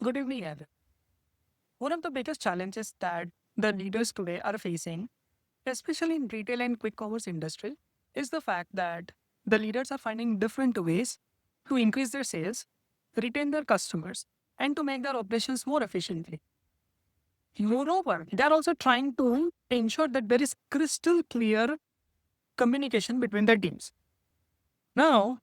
Good evening, Evan. One of the biggest challenges that the leaders today are facing, especially in retail and quick commerce industry, is the fact that the leaders are finding different ways to increase their sales, retain their customers, and to make their operations more efficiently. Moreover, they are also trying to ensure that there is crystal clear communication between the teams. Now,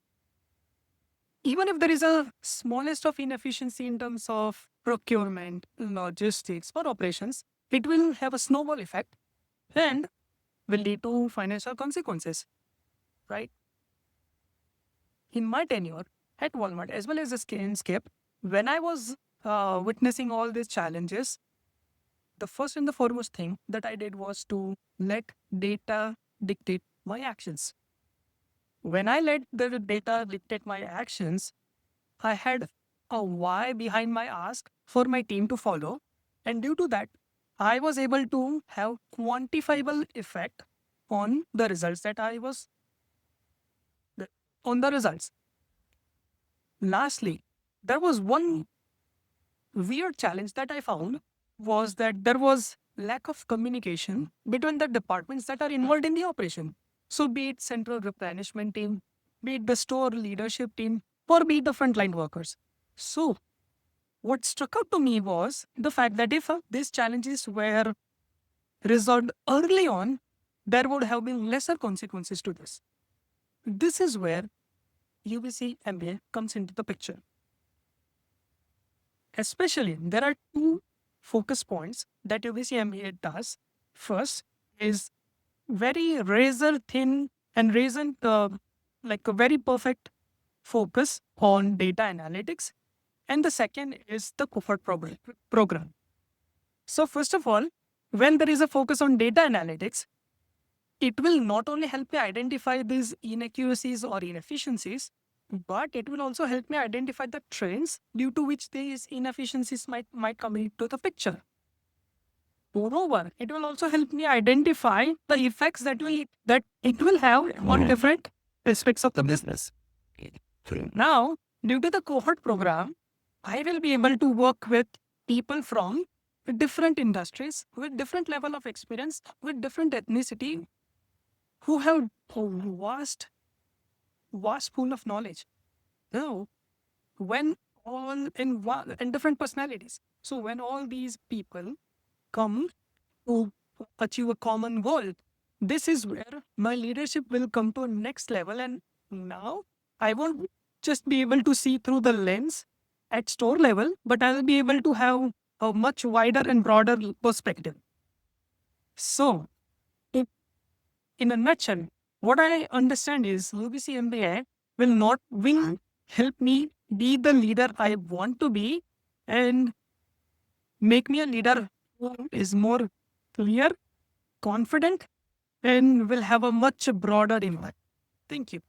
even if there is a smallest of inefficiency in terms of procurement, logistics, or operations, it will have a snowball effect and will lead to financial consequences, right? In my tenure at Walmart, as well as Skip, when I was witnessing all these challenges, the first and the foremost thing that I did was to let data dictate my actions. When I let the data dictate my actions, I had a why behind my ask for my team to follow. And due to that, I was able to have quantifiable effect on the results that I was on the results. Lastly, there was one weird challenge that I found was that there was lack of communication between the departments that are involved in the operation. So be it central replenishment team, be it the store leadership team, or be it the frontline workers. So what struck out to me was the fact that if these challenges were resolved early on, there would have been lesser consequences to this. This is where UBC MBA comes into the picture. Especially, there are two focus points that UBC MBA does. First is very razor thin and like a very perfect focus on data analytics. And the second is the cohort program. So, first of all, when there is a focus on data analytics, it will not only help me identify these inaccuracies or inefficiencies, but it will also help me identify the trends due to which these inefficiencies might come into the picture. Moreover, it will also help me identify the effects that it will have on different aspects of the business. Now, due to the cohort program, I will be able to work with people from different industries with different level of experience, with different ethnicity, who have a vast pool of knowledge. Now, when all in one and different personalities. So when all these people come to achieve a common goal, this is where my leadership will come to a next level. And now I won't just be able to see through the lens at store level, but I'll be able to have a much wider and broader perspective. So, in, in a nutshell, what I understand is UBC MBA will help me be the leader I want to be and make me a leader who is more clear, confident, and will have a much broader impact. Thank you.